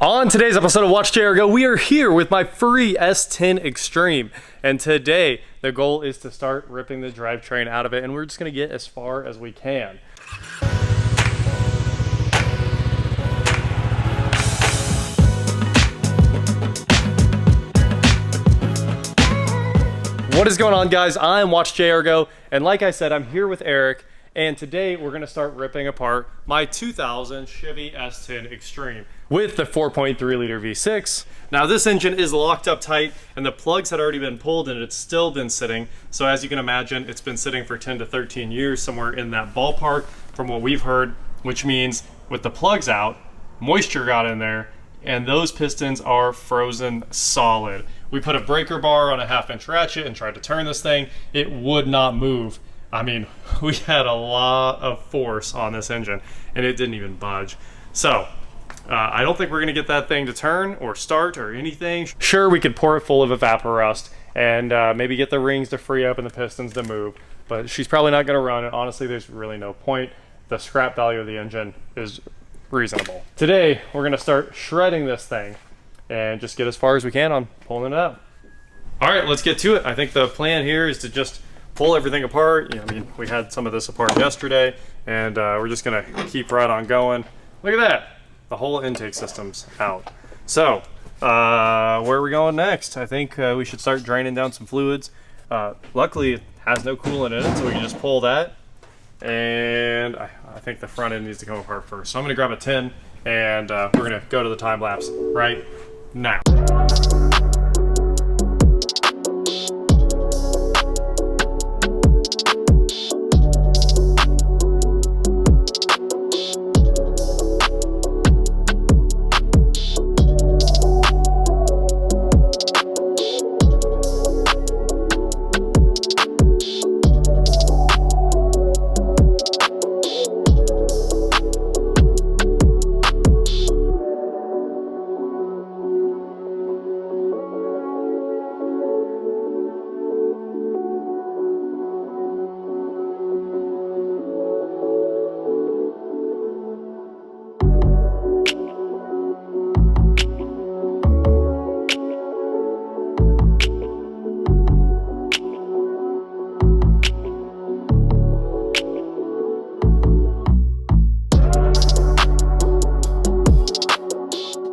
On today's episode of WatchJRGo, we are here with my free S-10 Extreme, and today the goal is to start ripping the drivetrain out of it, and we're just going to get as far as we can. What is going on, guys? I'm WatchJRGo, and like I said, I'm here with Eric, and today we're going to start ripping apart my 2000 Chevy S-10 Extreme with the 4.3 liter V6. Now this engine is locked up tight and the plugs had already been pulled and it's still been sitting. So as you can imagine, it's been sitting for 10 to 13 years, somewhere in that ballpark from what we've heard, which means with the plugs out, moisture got in there and those pistons are frozen solid. We put a breaker bar on a 1/2-inch ratchet and tried to turn this thing. It would not move. I mean, we had a lot of force on this engine and it didn't even budge. So I don't think we're gonna get that thing to turn or start or anything. Sure, we could pour it full of evaporust and maybe get the rings to free up and the pistons to move, but she's probably not gonna run, and honestly, there's really no point. The scrap value of the engine is reasonable. Today, we're gonna start shredding this thing and just get as far as we can on pulling it out. All right, let's get to it. I think the plan here is to just pull everything apart. I mean, we had some of this apart yesterday, and we're just gonna keep right on going. Look at that. The whole intake system's out. So, where are we going next? I think we should start draining down some fluids. Luckily, it has no coolant in it, so we can just pull that. And I think the front end needs to come apart first. So I'm gonna grab a tin, and we're gonna go to the time lapse right now.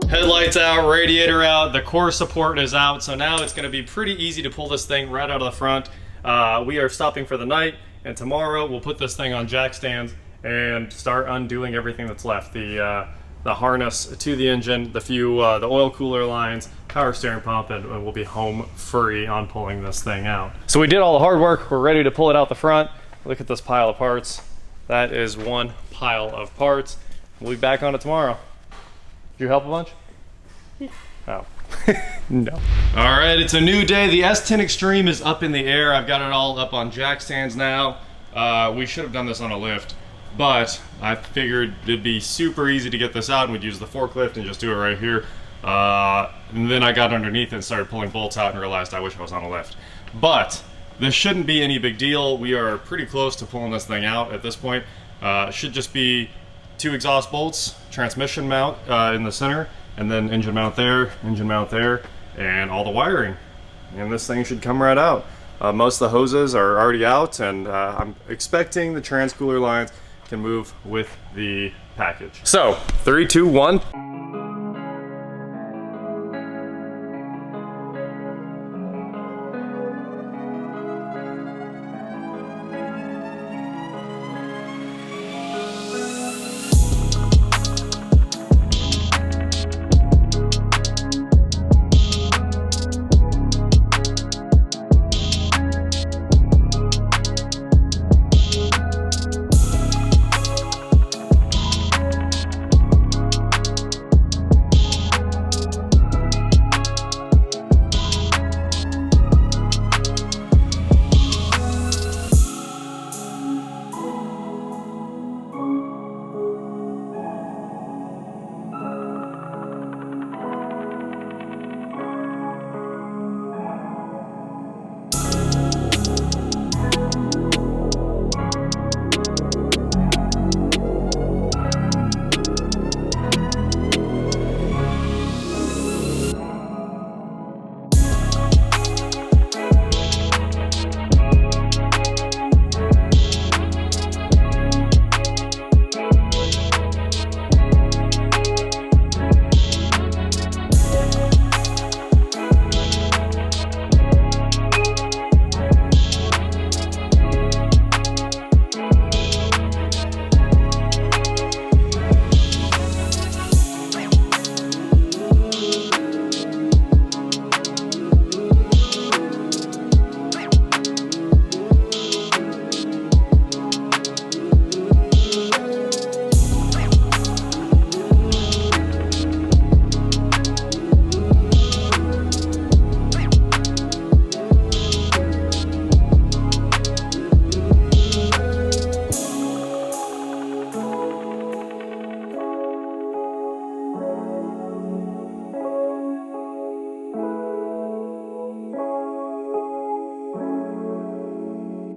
Headlights out, radiator out, the core support is out, so now it's going to be pretty easy to pull this thing right out of the front. We are stopping for the night, and tomorrow we'll put this thing on jack stands and start undoing everything that's left. The harness to the engine, the oil cooler lines, power steering pump, and we'll be home free on pulling this thing out. So we did all the hard work, we're ready to pull it out the front. Look at this pile of parts. That is one pile of parts. We'll be back on it tomorrow. Did you help a bunch? Oh. No. All right, it's a new day. The S-10 Extreme is up in the air. I've got it all up on jack stands now. We should have done this on a lift, but I figured it'd be super easy to get this out, and we'd use the forklift and just do it right here. And then I got underneath and started pulling bolts out and realized I wish I was on a lift. But this shouldn't be any big deal. We are pretty close to pulling this thing out at this point. It should just be 2 exhaust bolts, transmission mount in the center, and then engine mount there, and all the wiring. And this thing should come right out. Most of the hoses are already out, and I'm expecting the transcooler lines can move with the package. So, 3, 2, 1.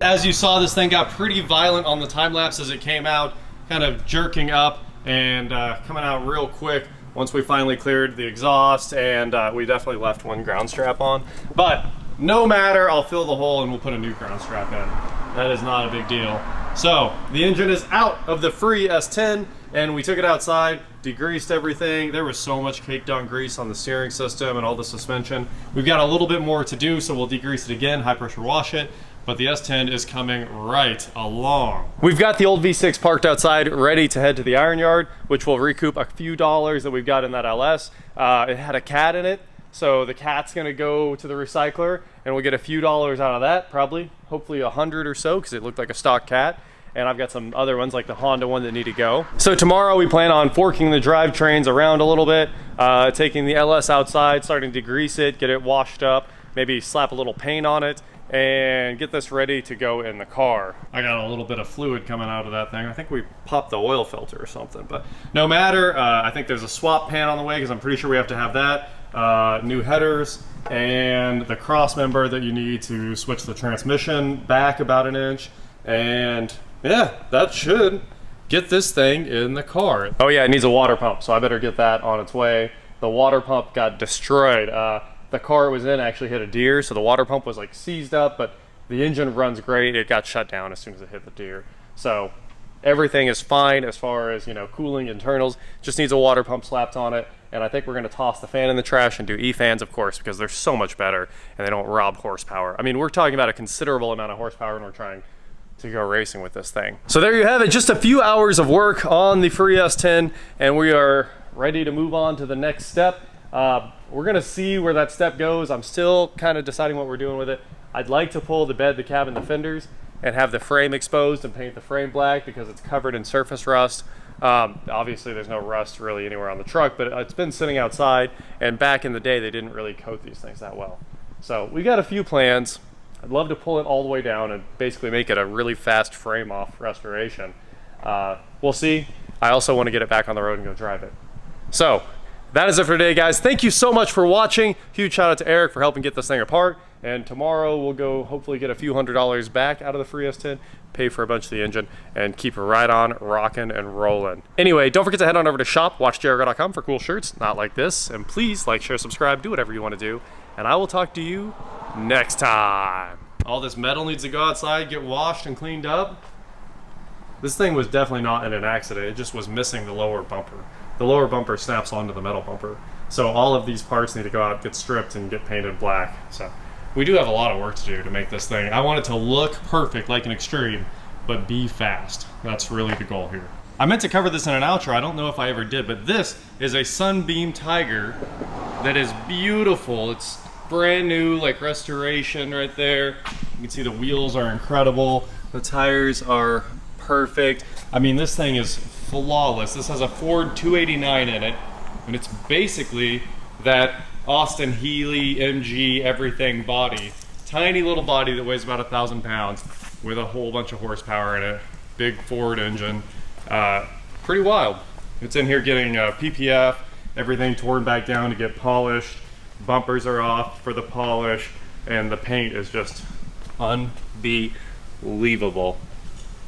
as you saw, this thing got pretty violent on the time lapse as it came out, kind of jerking up and coming out real quick once we finally cleared the exhaust, and we definitely left one ground strap on. But no matter, I'll fill the hole and we'll put a new ground strap in. That is not a big deal. So the engine is out of the free S10, and we took it outside, degreased everything. There was so much caked on grease on the steering system and all the suspension. We've got a little bit more to do, so we'll degrease it again, high pressure wash it, but the S10 is coming right along. We've got the old V6 parked outside, ready to head to the iron yard, which will recoup a few dollars that we've got in that LS. It had a cat in it, so the cat's gonna go to the recycler, and we'll get a few dollars out of that, probably, hopefully 100 or so, because it looked like a stock cat. And I've got some other ones like the Honda one that need to go. So tomorrow we plan on forking the drivetrains around a little bit, taking the LS outside, starting to degrease it, get it washed up, maybe slap a little paint on it, and get this ready to go in the car. I got a little bit of fluid coming out of that thing. I think we popped the oil filter or something, but no matter. I think there's a swap pan on the way because I'm pretty sure we have to have that. New headers and the cross member that you need to switch the transmission back about an inch, and yeah, that should get this thing in the car. Oh yeah, it needs a water pump, so I better get that on its way. The water pump got destroyed. The car it was in actually hit a deer, so the water pump was like seized up, but the engine runs great. It got shut down as soon as it hit the deer. So everything is fine as far as, you know, cooling internals. Just needs a water pump slapped on it. And I think we're gonna toss the fan in the trash and do E-fans, of course, because they're so much better and they don't rob horsepower. I mean, we're talking about a considerable amount of horsepower and we're trying to go racing with this thing. So there you have it, just a few hours of work on the free S10, and we are ready to move on to the next step. We're gonna see where that step goes. I'm still kind of deciding what we're doing with it. I'd like to pull the bed, the cab, and the fenders and have the frame exposed and paint the frame black because it's covered in surface rust. Obviously there's no rust really anywhere on the truck, but it's been sitting outside, and back in the day they didn't really coat these things that well. So we got a few plans. I'd love to pull it all the way down and basically make it a really fast frame off restoration. We'll see. I also want to get it back on the road and go drive it. So that is it for today, guys. Thank you so much for watching. Huge shout out to Eric for helping get this thing apart. And tomorrow we'll go hopefully get a few $100s back out of the free S10, pay for a bunch of the engine, and keep it right on rocking and rolling. Anyway, don't forget to head on over to shop.watchjrgo.com for cool shirts, not like this. And please like, share, subscribe, do whatever you want to do. And I will talk to you next time. All this metal needs to go outside, get washed and cleaned up. This thing was definitely not in an accident. It just was missing the lower bumper. The lower bumper snaps onto the metal bumper. So all of these parts need to go out, get stripped, and get painted black. So we do have a lot of work to do to make this thing. I want it to look perfect like an Extreme, but be fast. That's really the goal here. I meant to cover this in an outro. I don't know if I ever did, but this is a Sunbeam Tiger that is beautiful. It's brand new, like restoration right there. You can see the wheels are incredible. The tires are perfect. I mean, this thing is flawless. This has a Ford 289 in it, and it's basically that Austin Healey MG everything body. Tiny little body that weighs about 1,000 pounds with a whole bunch of horsepower in it. Big Ford engine. Pretty wild. It's in here getting PPF, everything torn back down to get polished. Bumpers are off for the polish, and the paint is just unbelievable.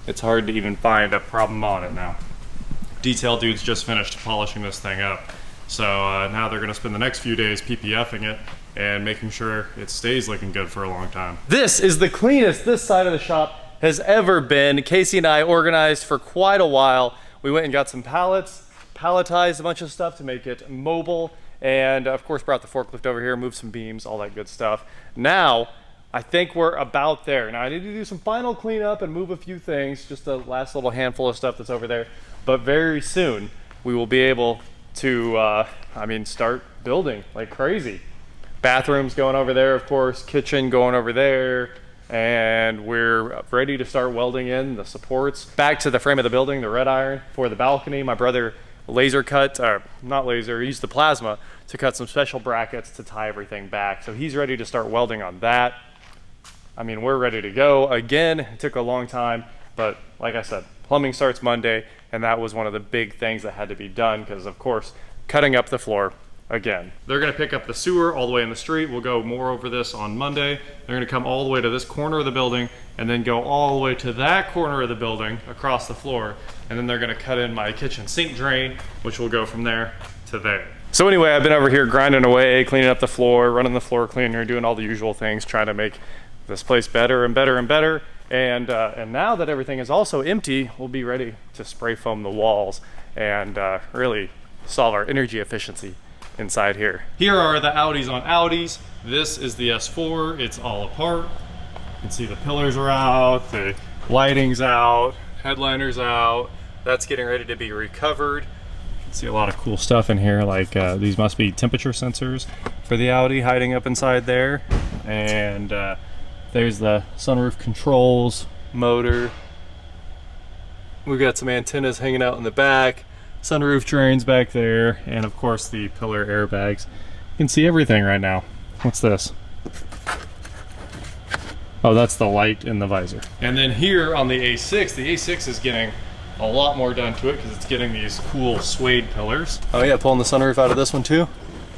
It's hard to even find a problem on it now. Detail dude's just finished polishing this thing up. So now they're gonna spend the next few days PPFing it and making sure it stays looking good for a long time. This is the cleanest this side of the shop has ever been. Casey and I organized for quite a while. We went and got some pallets, palletized a bunch of stuff to make it mobile, and of course brought the forklift over here, moved some beams, all that good stuff. Now, I think we're about there. Now I need to do some final cleanup and move a few things, just the last little handful of stuff that's over there. But very soon, we will be able to, start building like crazy. Bathrooms going over there, of course, kitchen going over there, and we're ready to start welding in the supports. Back to the frame of the building, the red iron for the balcony. My brother laser cut, or not laser, he used the plasma to cut some special brackets to tie everything back. So he's ready to start welding on that. I mean, we're ready to go. Again, it took a long time, but like I said, plumbing starts Monday, and that was one of the big things that had to be done because, of course, cutting up the floor, again. They're gonna pick up the sewer all the way in the street. We'll go more over this on Monday. They're gonna come all the way to this corner of the building and then go all the way to that corner of the building across the floor. And then they're gonna cut in my kitchen sink drain, which will go from there to there. So anyway, I've been over here grinding away, cleaning up the floor, running the floor cleaner, doing all the usual things, trying to make this place better and better and better. And now that everything is also empty, we'll be ready to spray foam the walls and really solve our energy efficiency inside here. Here are the Audis on Audis. This is the S4. It's all apart. You can see the pillars are out, the lighting's out, headliner's out. That's getting ready to be recovered. You can see a lot of cool stuff in here, like these must be temperature sensors for the Audi hiding up inside there. And there's the sunroof controls, motor. We've got some antennas hanging out in the back. Sunroof drains back there, and of course the pillar airbags. You can see everything right now. What's this? Oh, that's the light in the visor. And then here on the A6 is getting a lot more done to it because it's getting these cool suede pillars. Oh yeah, pulling the sunroof out of this one too.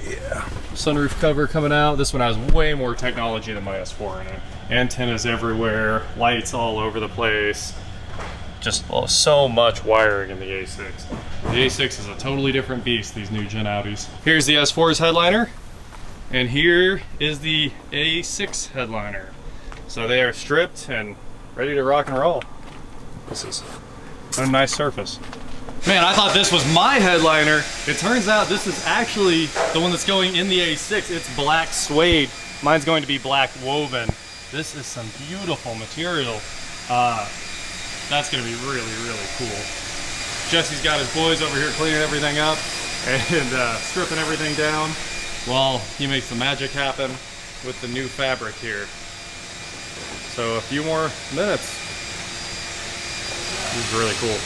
Yeah. Sunroof cover coming out. This one has way more technology than my S4 in it. Antennas everywhere, lights all over the place. Just so much wiring in the A6. The A6 is a totally different beast, these new gen Audis. Here's the S4's headliner, and here is the A6 headliner. So they are stripped and ready to rock and roll. This is a nice surface. Man, I thought this was my headliner. It turns out this is actually the one that's going in the A6. It's black suede. Mine's going to be black woven. This is some beautiful material. That's gonna be really, really cool. Jesse's got his boys over here cleaning everything up and stripping everything down while he makes the magic happen with the new fabric here. So a few more minutes. This is really cool.